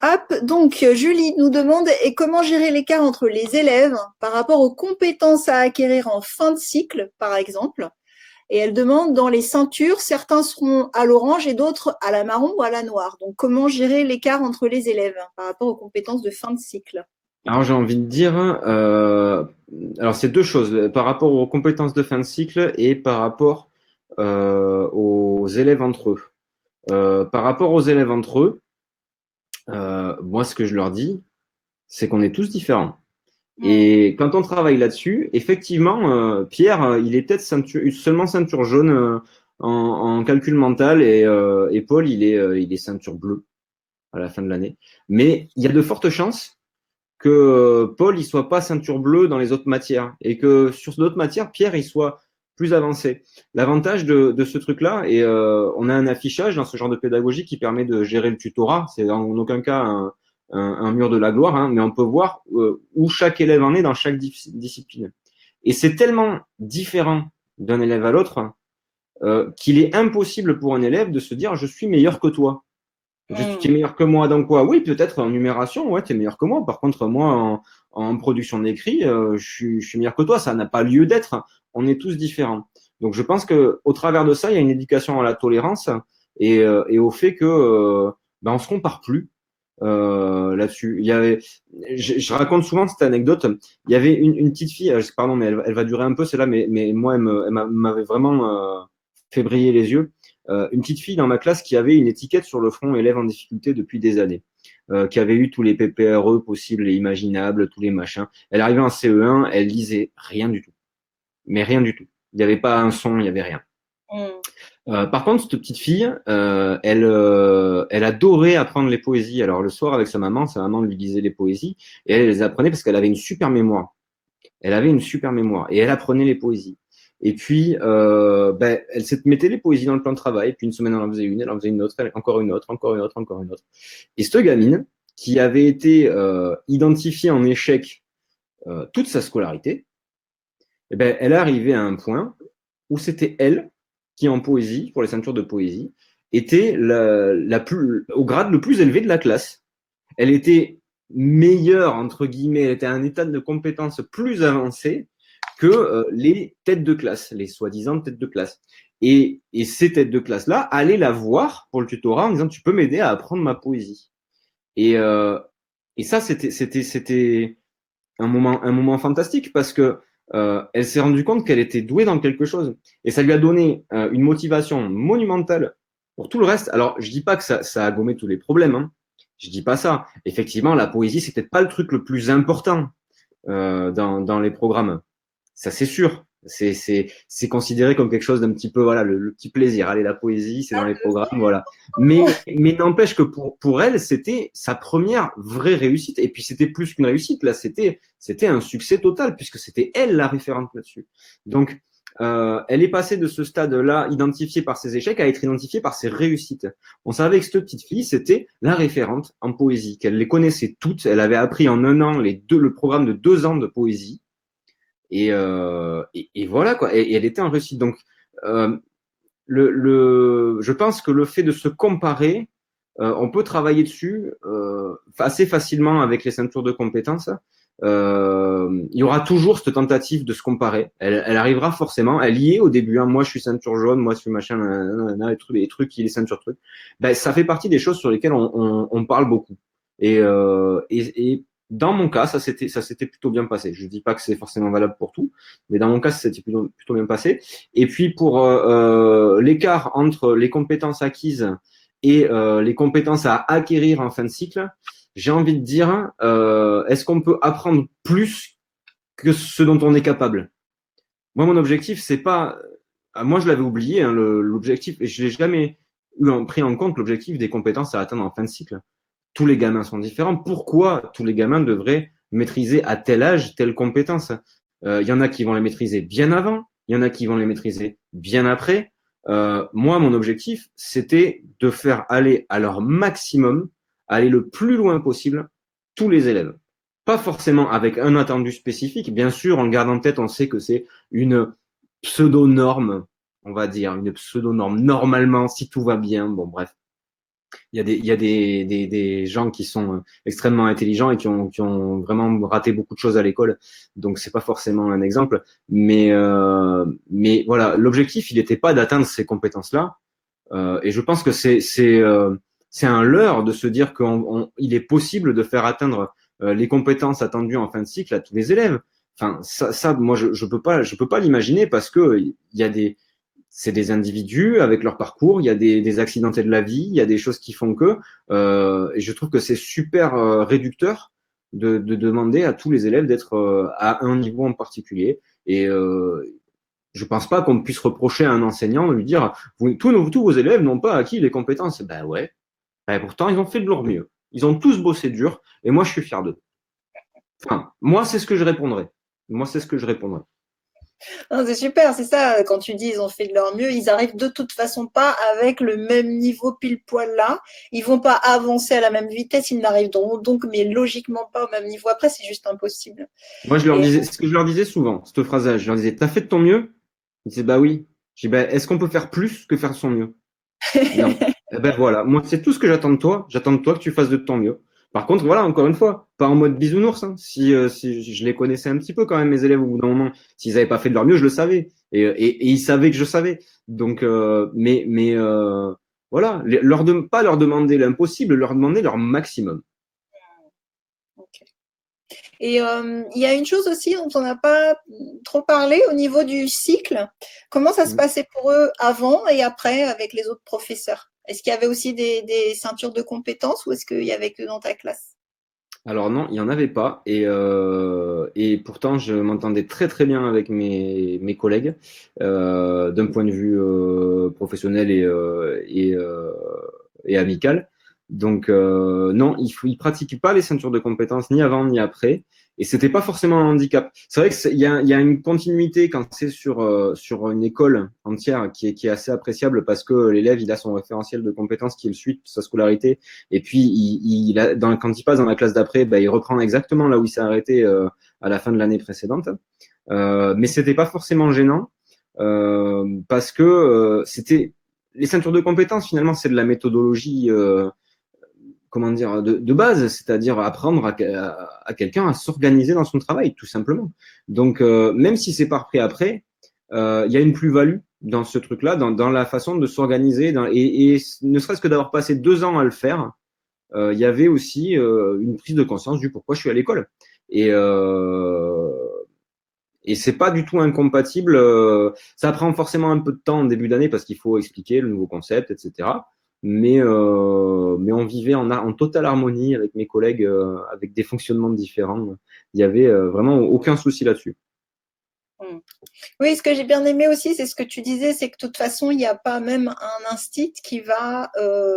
hop. Donc, Julie nous demande et comment gérer l'écart entre les élèves par rapport aux compétences à acquérir en fin de cycle, par exemple. Et elle demande dans les ceintures, certains seront à l'orange et d'autres à la marron ou à la noire. Donc, comment gérer l'écart entre les élèves par rapport aux compétences de fin de cycle? Alors j'ai envie de dire, alors c'est deux choses par rapport aux compétences de fin de cycle et par rapport aux élèves entre eux. Par rapport aux élèves entre eux, moi ce que je leur dis, c'est qu'on est tous différents. Et quand on travaille là-dessus, effectivement, Pierre, il est peut-être seulement ceinture jaune en calcul mental et Paul, il est ceinture bleue à la fin de l'année. Mais il y a de fortes chances que Paul, il soit pas ceinture bleue dans les autres matières et que sur d'autres matières, Pierre, il soit plus avancé. L'avantage de ce truc-là, et on a un affichage dans ce genre de pédagogie qui permet de gérer le tutorat, c'est en aucun cas un mur de la gloire, hein, mais on peut voir où chaque élève en est dans chaque discipline. Et c'est tellement différent d'un élève à l'autre, qu'il est impossible pour un élève de se dire je suis meilleur que toi. Tu es meilleur que moi dans quoi? Oui, peut-être en numération, ouais, tu es meilleur que moi. Par contre, moi, en production d'écrit, je suis meilleur que toi. Ça n'a pas lieu d'être. On est tous différents. Donc, je pense que au travers de ça, il y a une éducation à la tolérance et au fait que ben, on se compare plus là-dessus. Je raconte souvent cette anecdote. Il y avait une petite fille, pardon, mais elle va durer un peu, celle-là, mais moi, m'avait vraiment fait briller les yeux. Une petite fille dans ma classe qui avait une étiquette sur le front élève en difficulté depuis des années, qui avait eu tous les PPRE possibles et imaginables, tous les machins. Elle arrivait en CE1, elle lisait rien du tout, mais rien du tout. Il n'y avait pas un son, il n'y avait rien. Par contre, cette petite fille, elle adorait apprendre les poésies. Alors le soir avec sa maman lui lisait les poésies et elle les apprenait parce qu'elle avait une super mémoire. Elle avait une super mémoire et elle apprenait les poésies. Et puis, ben, elle se mettait les poésies dans le plan de travail. Puis une semaine, elle en faisait une autre, encore une autre, encore une autre, encore une autre. Et cette gamine, qui avait été identifiée en échec toute sa scolarité, eh ben, elle est arrivée à un point où c'était elle qui, en poésie, pour les ceintures de poésie, était au grade le plus élevé de la classe. Elle était meilleure, entre guillemets, elle était à un état de compétence plus avancé que les têtes de classe, les soi-disant têtes de classe. Et ces têtes de classe-là allaient la voir pour le tutorat en disant tu peux m'aider à apprendre ma poésie. Et, euh, et ça, c'était un moment fantastique parce que elle s'est rendue compte qu'elle était douée dans quelque chose. Et ça lui a donné une motivation monumentale pour tout le reste. Alors, je dis pas que ça a gommé tous les problèmes. Hein. Je dis pas ça. Effectivement, la poésie, c'est peut-être pas le truc le plus important dans les programmes. Ça, c'est sûr. C'est considéré comme quelque chose d'un petit peu, voilà, le petit plaisir. Allez, la poésie, c'est dans les programmes, voilà. Mais n'empêche que pour elle, c'était sa première vraie réussite. Et puis, c'était plus qu'une réussite. Là, c'était un succès total puisque c'était elle la référente là-dessus. Donc, elle est passée de ce stade-là, identifiée par ses échecs, à être identifiée par ses réussites. On savait que cette petite fille, c'était la référente en poésie, qu'elle les connaissait toutes. Elle avait appris en un an le programme de 2 ans de poésie. Et voilà quoi. Et elle était en réussite. Donc, euh, je pense que le fait de se comparer, on peut travailler dessus assez facilement avec les ceintures de compétences. Il y aura toujours cette tentative de se comparer. Elle arrivera forcément. Elle y est au début. Hein. Moi, je suis ceinture jaune. Moi, je suis machin, les trucs, il est ceinture truc. Ben, ça fait partie des choses sur lesquelles on parle beaucoup. Et dans mon cas, ça s'était plutôt bien passé. Je dis pas que c'est forcément valable pour tout, mais dans mon cas, ça s'était plutôt bien passé. Et puis pour l'écart entre les compétences acquises et les compétences à acquérir en fin de cycle, j'ai envie de dire, est-ce qu'on peut apprendre plus que ce dont on est capable? Moi, mon objectif, c'est pas. Moi, je l'avais oublié, hein, l'objectif, et je l'ai jamais pris en compte l'objectif des compétences à atteindre en fin de cycle. Tous les gamins sont différents. Pourquoi tous les gamins devraient maîtriser à tel âge telle compétence? Il y en a qui vont les maîtriser bien avant, il y en a qui vont les maîtriser bien après. Moi, mon objectif, c'était de faire aller à leur maximum, aller le plus loin possible, tous les élèves. Pas forcément avec un attendu spécifique. Bien sûr, en le gardant en tête, on sait que c'est une pseudo-norme, on va dire, une pseudo-norme. Normalement, si tout va bien, bon, bref. Il y a des gens qui sont extrêmement intelligents et qui ont vraiment raté beaucoup de choses à l'école. Donc, c'est pas forcément un exemple. Mais voilà, l'objectif, il n'était pas d'atteindre ces compétences-là. Et je pense que c'est un leurre de se dire qu'il est possible de faire atteindre les compétences attendues en fin de cycle à tous les élèves. Enfin, ça moi, je peux pas l'imaginer parce que il y a c'est des individus avec leur parcours, il y a des accidentés de la vie, il y a des choses qui font que, et je trouve que c'est super réducteur de demander à tous les élèves d'être à un niveau en particulier. Et je pense pas qu'on puisse reprocher à un enseignant de lui dire tous vos élèves n'ont pas acquis les compétences. Ben ouais, ben pourtant ils ont fait de leur mieux. Ils ont tous bossé dur et moi je suis fier d'eux. Enfin, moi c'est ce que je répondrais. Moi c'est ce que je répondrais. Non, c'est super, c'est ça. Quand tu dis ils ont fait de leur mieux, ils arrivent de toute façon pas avec le même niveau pile poil là. Ils vont pas avancer à la même vitesse, ils n'arriveront donc mais logiquement pas au même niveau. Après, c'est juste impossible. Moi je leur Et disais, ce que je leur disais souvent, cette phrase-là, je leur disais, t'as fait de ton mieux, Il disait, bah oui. J'ai dit, bah, est-ce qu'on peut faire plus que faire son mieux? Non. Eh ben voilà, moi c'est tout ce que j'attends de toi. J'attends de toi que tu fasses de ton mieux. Par contre, voilà, encore une fois, pas en mode bisounours. Hein. Si je les connaissais un petit peu quand même, mes élèves, au bout d'un moment, s'ils n'avaient pas fait de leur mieux, je le savais. Et ils savaient que je savais. Donc, voilà, pas leur demander l'impossible, leur demander leur maximum. Ok. Et il y a une chose aussi dont on n'a pas trop parlé au niveau du cycle. Comment ça se passait pour eux avant et après avec les autres professeurs? Est-ce qu'il y avait aussi des ceintures de compétences ou est-ce qu'il y avait que dans ta classe? Alors non, il n'y en avait pas. Et pourtant, je m'entendais très très bien avec mes collègues d'un point de vue professionnel et amical. Donc non, ils pratiquent pas les ceintures de compétences ni avant ni après. Et c'était pas forcément un handicap. C'est vrai il y a une continuité quand c'est sur une école entière qui est assez appréciable parce que l'élève il a son référentiel de compétences qui le suit toute sa scolarité et puis, quand il passe dans la classe d'après, bah, il reprend exactement là où il s'est arrêté à la fin de l'année précédente. Mais c'était pas forcément gênant parce que c'était les ceintures de compétences. Finalement, c'est de la méthodologie, comment dire, de base, c'est-à-dire apprendre à quelqu'un à s'organiser dans son travail, tout simplement. Donc, même si c'est pas repris après, il y a une plus-value dans ce truc-là, dans la façon de s'organiser, et ne serait-ce que d'avoir passé 2 ans à le faire il y avait aussi une prise de conscience du pourquoi je suis à l'école. Et, euh, et c'est pas du tout incompatible. Ça prend forcément un peu de temps en début d'année parce qu'il faut expliquer le nouveau concept, etc. Mais on vivait en totale harmonie avec mes collègues, avec des fonctionnements différents. Il y avait vraiment aucun souci là-dessus. Hmm. Oui, ce que j'ai bien aimé aussi, c'est ce que tu disais, c'est que de toute façon, il n'y a pas même un instit qui va,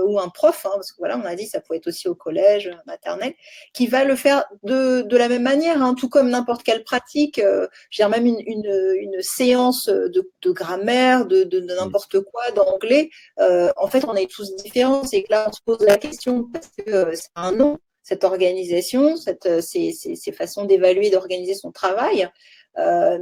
ou un prof, hein, parce que voilà, on a dit, ça peut être aussi au collège, maternelle, qui va le faire de la même manière, hein, tout comme n'importe quelle pratique. Je veux dire, même une séance de grammaire, de Mm. n'importe quoi, d'anglais, en fait, on est tous différents. C'est que là, on se pose la question parce que c'est un nom, cette organisation, ces façons d'évaluer, d'organiser son travail.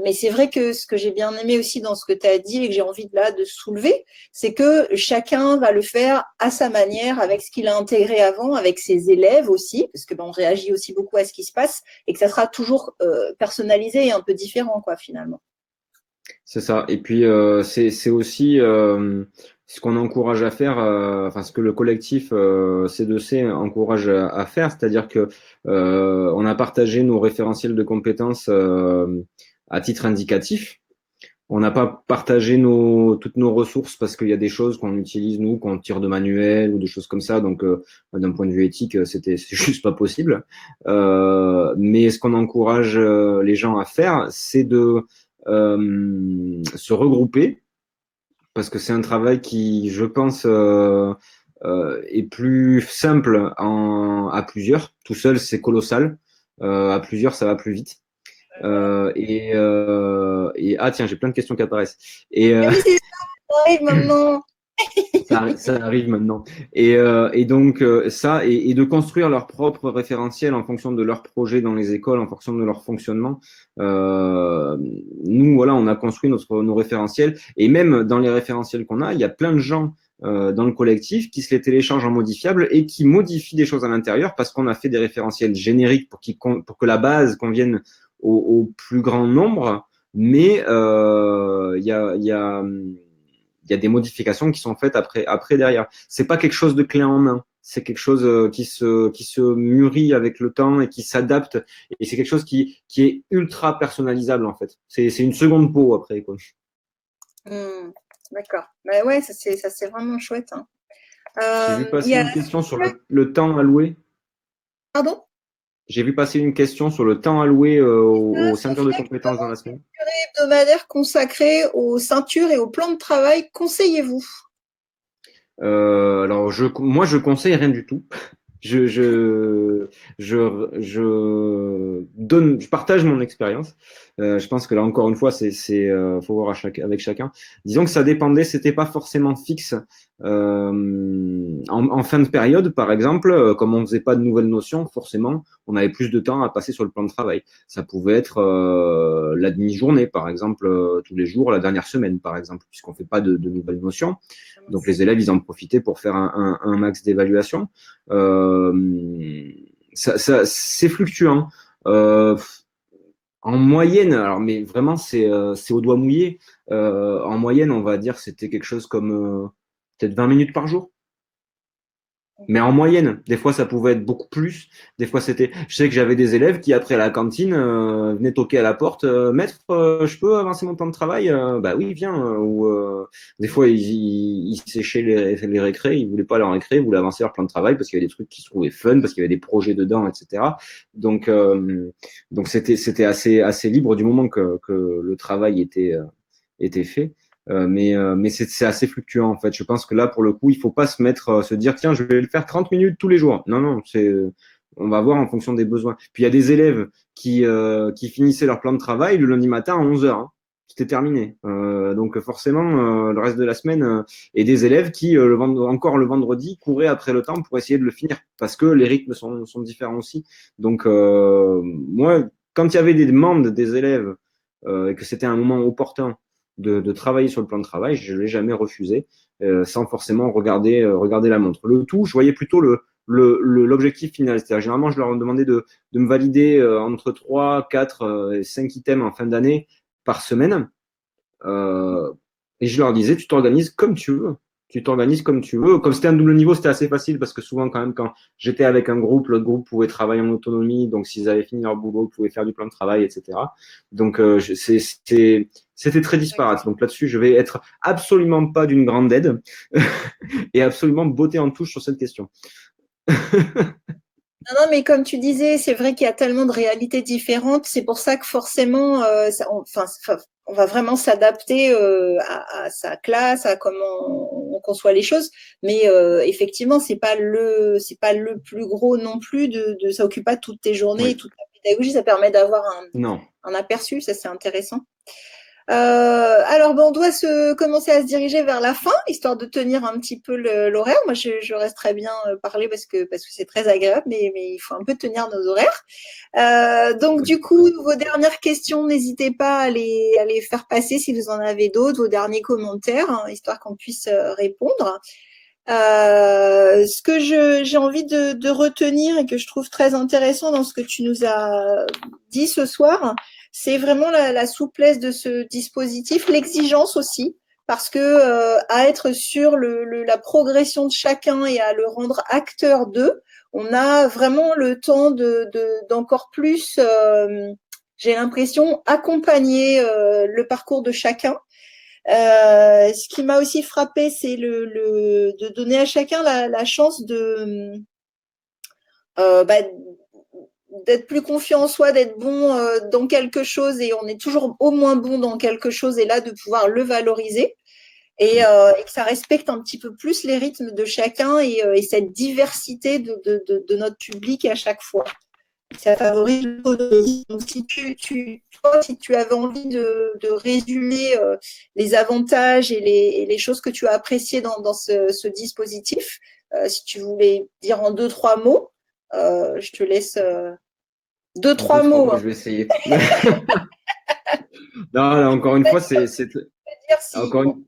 Mais c'est vrai que ce que j'ai bien aimé aussi dans ce que tu as dit et que j'ai envie de soulever, c'est que chacun va le faire à sa manière, avec ce qu'il a intégré avant, avec ses élèves aussi, parce que on réagit aussi beaucoup à ce qui se passe et que ça sera toujours personnalisé et un peu différent, quoi, finalement. C'est ça. Et puis, c'est aussi ce qu'on encourage à faire, enfin, ce que le collectif C2C encourage à faire, c'est-à-dire que on a partagé nos référentiels de compétences à titre indicatif. On n'a pas partagé toutes nos ressources parce qu'il y a des choses qu'on utilise, nous, qu'on tire de manuels ou des choses comme ça. Donc, d'un point de vue éthique, c'est juste pas possible. Mais ce qu'on encourage les gens à faire, c'est de se regrouper parce que c'est un travail qui, je pense, est plus simple à plusieurs. Tout seul, c'est colossal. À plusieurs, ça va plus vite. Ah tiens, j'ai plein de questions qui apparaissent. Et Mais oui, c'est ça, pareil, maintenant. ça arrive maintenant. Et donc ça, et de construire leur propre référentiel en fonction de leur projet dans les écoles, en fonction de leur fonctionnement. Euh, Nous, voilà, on a construit nos référentiels. Et même dans les référentiels qu'on a, il y a plein de gens dans le collectif qui se les téléchargent en modifiable et qui modifient des choses à l'intérieur parce qu'on a fait des référentiels génériques pour que la base convienne au plus grand nombre. Mais il y a des modifications qui sont faites après derrière. C'est pas quelque chose de clé en main. C'est quelque chose qui se mûrit avec le temps et qui s'adapte. Et c'est quelque chose qui est ultra personnalisable, en fait. C'est une seconde peau après, quoi. Hmm, d'accord. Bah ouais, ça c'est vraiment chouette, hein. J'ai vu Il passer y a une question sur le temps alloué. Pardon? J'ai vu passer une question sur le temps alloué aux ceintures de Sophia qui compétences dans demande la semaine. hebdomadaire consacré aux ceintures et aux plans de travail, conseillez-vous? Alors, moi, je conseille rien du tout. Je partage mon expérience. Je pense que là, encore une fois, faut voir avec chacun. Disons que ça dépendait, c'était pas forcément fixe. En fin de période, par exemple, comme on faisait pas de nouvelles notions, forcément, on avait plus de temps à passer sur le plan de travail. Ça pouvait être la demi-journée, par exemple, tous les jours, la dernière semaine, par exemple, puisqu'on fait pas de nouvelles notions. Donc les élèves, ils en profitaient pour faire un max d'évaluation. C'est fluctuant. Euh, En moyenne, alors mais vraiment c'est au doigt mouillé. En moyenne, on va dire c'était quelque chose comme peut-être 20 minutes par jour. Mais en moyenne, des fois ça pouvait être beaucoup plus. Des fois c'était. Je sais que j'avais des élèves qui après la cantine venaient toquer à la porte. Maître, je peux avancer mon temps de travail? Bah oui, viens. Ou des fois ils séchaient les récrés, ils voulaient pas leur récré, ils voulaient avancer leur plan de travail parce qu'il y avait des trucs qui se trouvaient fun, parce qu'il y avait des projets dedans, etc. Donc c'était assez libre du moment que le travail était fait. Mais c'est assez fluctuant en fait. Je pense que là, pour le coup, il faut pas se dire tiens, je vais le faire 30 minutes tous les jours. Non, non, on va voir en fonction des besoins. Puis il y a des élèves qui finissaient leur plan de travail le lundi matin à 11 heures. Hein. C'était terminé. Donc forcément, le reste de la semaine, et des élèves qui, encore le vendredi, couraient après le temps pour essayer de le finir, parce que les rythmes sont différents aussi. Donc moi, quand il y avait des demandes des élèves et que c'était un moment opportun de travailler sur le plan de travail, je ne l'ai jamais refusé, sans forcément regarder la montre. Le tout, je voyais plutôt l'objectif final. C'est-à-dire, généralement, je leur demandais de me valider entre 3, 4 et 5 items en fin d'année par semaine. Et je leur disais, tu t'organises comme tu veux. Tu t'organises comme tu veux. Comme c'était un double niveau, c'était assez facile parce que souvent, quand même, quand j'étais avec un groupe, l'autre groupe pouvait travailler en autonomie. Donc, s'ils avaient fini leur boulot, ils pouvaient faire du plan de travail, etc. Donc, c'était très disparate. Donc, là-dessus, je vais être absolument pas d'une grande aide et absolument botter en touche sur cette question. Non, non, mais comme tu disais, c'est vrai qu'il y a tellement de réalités différentes. C'est pour ça que forcément, on va vraiment s'adapter à sa classe, à comment on conçoit les choses. Mais effectivement, c'est pas le plus gros non plus ça occupe pas toutes tes journées, Oui, toute la pédagogie. Ça permet d'avoir non. un aperçu. Ça, c'est intéressant. Alors, on doit commencer à se diriger vers la fin, histoire de tenir un petit peu l'horaire. Moi, je resterai bien parler parce que c'est très agréable, mais il faut un peu tenir nos horaires. Donc, du coup, vos dernières questions, n'hésitez pas à les faire passer si vous en avez d'autres, vos derniers commentaires, hein, histoire qu'on puisse répondre. Ce que j'ai envie de retenir et que je trouve très intéressant dans ce que tu nous as dit ce soir, c'est vraiment la souplesse de ce dispositif, l'exigence aussi, parce que à être sur la progression de chacun et à le rendre acteur d'eux, on a vraiment le temps d'encore plus, j'ai l'impression, accompagner le parcours de chacun. Ce qui m'a aussi frappé, c'est de donner à chacun la chance bah, d'être plus confiant en soi, d'être bon dans quelque chose et on est toujours au moins bon dans quelque chose et là de pouvoir le valoriser et que ça respecte un petit peu plus les rythmes de chacun et cette diversité de notre public à chaque fois. Ça favorise l'autonomie. Donc, si tu avais envie de résumer les avantages et les choses que tu as appréciées dans ce dispositif, si tu voulais dire en deux, trois mots, je te laisse deux, En deux, trois trois mots. mots, Hein. je vais essayer. Non, là, encore une fois, Dire si, encore bon. une,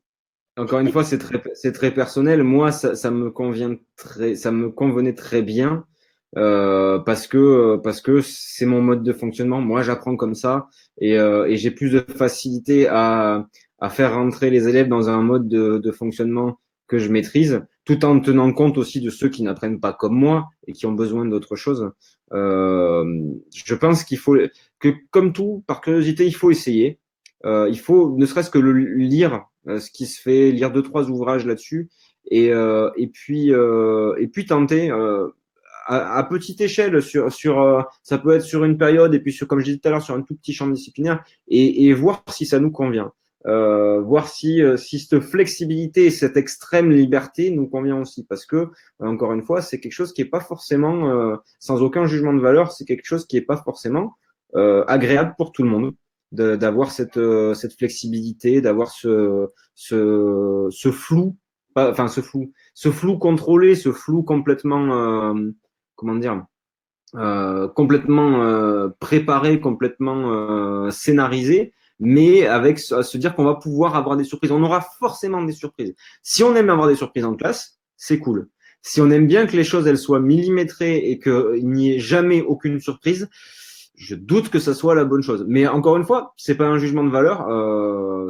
Encore une fois, c'est très personnel. Moi, ça me convenait très bien parce que c'est mon mode de fonctionnement. Moi, j'apprends comme ça et j'ai plus de facilité à faire rentrer les élèves dans un mode de fonctionnement que je maîtrise, tout en tenant compte aussi de ceux qui n'apprennent pas comme moi et qui ont besoin d'autre chose. Je pense que, comme tout, par curiosité, il faut essayer. Il faut ne serait-ce que le lire, ce qui se fait, lire deux, trois ouvrages là-dessus, et puis tenter à petite échelle, ça peut être sur une période, et puis comme je disais tout à l'heure, sur un tout petit champ disciplinaire, et voir si ça nous convient. Voir si cette flexibilité et cette extrême liberté nous convient aussi, parce que, encore une fois, c'est quelque chose qui est pas forcément, sans aucun jugement de valeur, c'est quelque chose qui est pas forcément agréable pour tout le monde. d'avoir cette flexibilité, d'avoir ce flou, enfin ce flou contrôlé, ce flou complètement, comment dire, complètement préparé, complètement scénarisé, mais avec à se dire qu'on va pouvoir avoir des surprises. On aura forcément des surprises. Si on aime avoir des surprises en classe, c'est cool. Si on aime bien que les choses elles soient millimétrées et qu'il n'y ait jamais aucune surprise, je doute que ça soit la bonne chose. Mais encore une fois, c'est pas un jugement de valeur.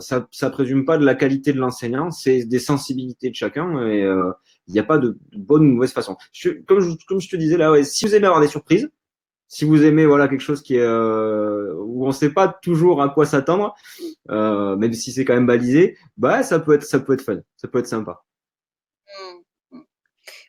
Ça présume pas de la qualité de l'enseignant, c'est des sensibilités de chacun et il n'y a pas de bonne ou mauvaise façon. Comme je te disais là, ouais, si vous aimez avoir des surprises, si vous aimez voilà quelque chose qui est où on ne sait pas toujours à quoi s'attendre, même si c'est quand même balisé, bah ça peut être fun, ça peut être sympa.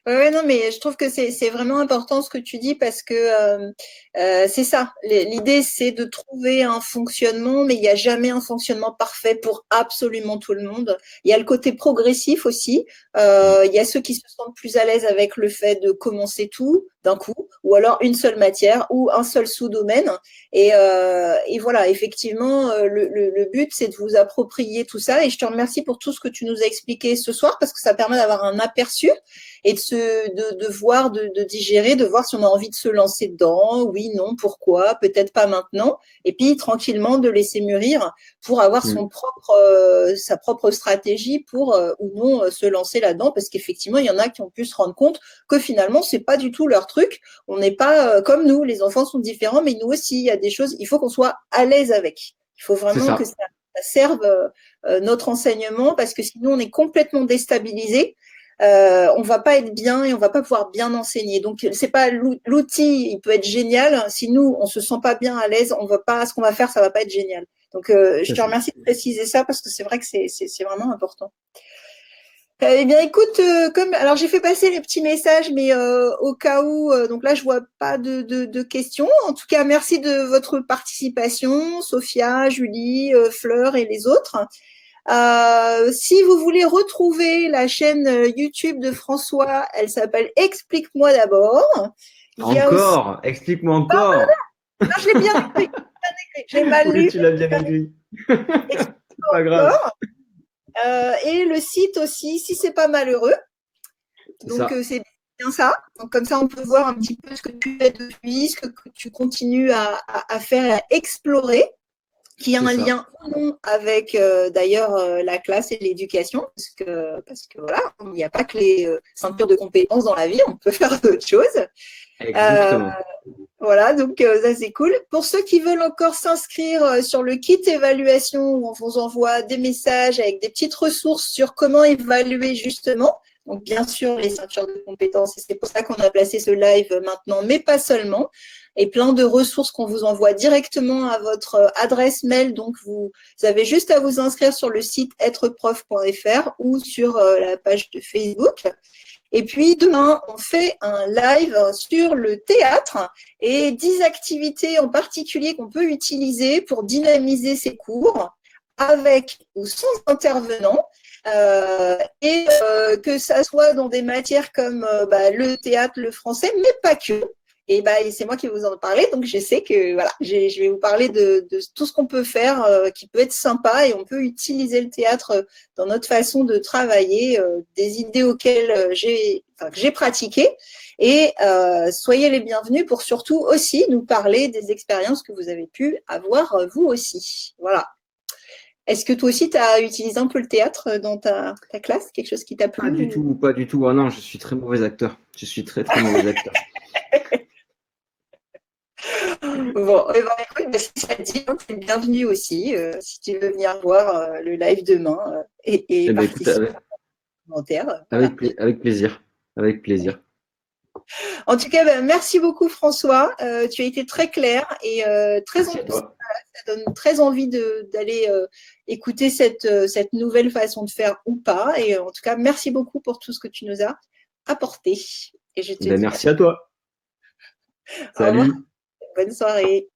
Ouais, non, mais je trouve que c'est vraiment important ce que tu dis parce que c'est ça. L'idée, c'est de trouver un fonctionnement, mais il n'y a jamais un fonctionnement parfait pour absolument tout le monde. Il y a le côté progressif aussi. Il y a ceux qui se sentent plus à l'aise avec le fait de commencer tout d'un coup, ou alors une seule matière ou un seul sous-domaine. Et voilà, effectivement, le but, c'est de vous approprier tout ça. Et je te remercie pour tout ce que tu nous as expliqué ce soir parce que ça permet d'avoir un aperçu et de voir, de digérer, de voir si on a envie de se lancer dedans, oui, non, pourquoi, peut-être pas maintenant, et puis tranquillement de laisser mûrir pour avoir sa propre stratégie pour ou non se lancer là-dedans, parce qu'effectivement, il y en a qui ont pu se rendre compte que finalement, c'est pas du tout leur truc. On n'est pas comme nous, les enfants sont différents, mais nous aussi, il y a des choses, il faut qu'on soit à l'aise avec. Il faut vraiment que ça serve notre enseignement, parce que sinon, on est complètement déstabilisé. On va pas être bien et on va pas pouvoir bien enseigner. Donc c'est pas l'outil, il peut être génial. Si nous on se sent pas bien à l'aise, on va pas, ce qu'on va faire, ça va pas être génial. Donc je te remercie de préciser ça parce que c'est vrai que c'est vraiment important. Eh bien, écoute, alors j'ai fait passer les petits messages, mais au cas où, donc là je vois pas de questions. En tout cas, merci de votre participation, Sophia, Julie, Fleur et les autres. Si vous voulez retrouver la chaîne YouTube de François, elle s'appelle Explique-moi d'abord. Encore, explique-moi encore. Non, je l'ai bien écrit. J'ai mal Oui, lu. tu l'as bien écrit. C'est pas grave. Et le site aussi, si c'est pas malheureux. Donc c'est bien ça. Donc comme ça, on peut voir un petit peu ce que tu fais depuis, ce que tu continues à faire et à explorer, qui a un lien ou non avec d'ailleurs la classe et l'éducation, parce que voilà, il n'y a pas que les ceintures de compétences dans la vie, on peut faire d'autres choses. Exactement. Voilà, donc ça c'est cool. Pour ceux qui veulent encore s'inscrire sur le kit évaluation, où on vous envoie des messages avec des petites ressources sur comment évaluer justement. Donc bien sûr les ceintures de compétences, et c'est pour ça qu'on a placé ce live maintenant, mais pas seulement. Et plein de ressources qu'on vous envoie directement à votre adresse mail. Donc vous avez juste à vous inscrire sur le site êtreprof.fr ou sur la page de Facebook. Et puis demain, on fait un live sur le théâtre et 10 activités en particulier qu'on peut utiliser pour dynamiser ses cours avec ou sans intervenant. Que ça soit dans des matières comme le théâtre, le français, mais pas que. Et c'est moi qui vais vous en parler, donc je sais que voilà, je vais vous parler de tout ce qu'on peut faire qui peut être sympa et on peut utiliser le théâtre dans notre façon de travailler, des idées auxquelles que j'ai pratiquées. Et soyez les bienvenus pour surtout aussi nous parler des expériences que vous avez pu avoir vous aussi. Voilà. Est-ce que toi aussi, tu as utilisé un peu le théâtre dans ta classe? Quelque chose qui t'a plu? Pas du tout, pas du tout. Ah non, je suis très mauvais acteur. Je suis très, très mauvais acteur. Bon, écoute, si ça te dit, tu es bienvenue aussi, si tu veux venir voir le live demain et participer aux commentaires. Voilà. Avec plaisir. Avec plaisir. En tout cas, merci beaucoup François. Tu as été très clair et très ça donne très envie d'aller écouter cette nouvelle façon de faire ou pas. Et en tout cas, merci beaucoup pour tout ce que tu nous as apporté. Et je te dis merci à toi. Salut. Bonne soirée.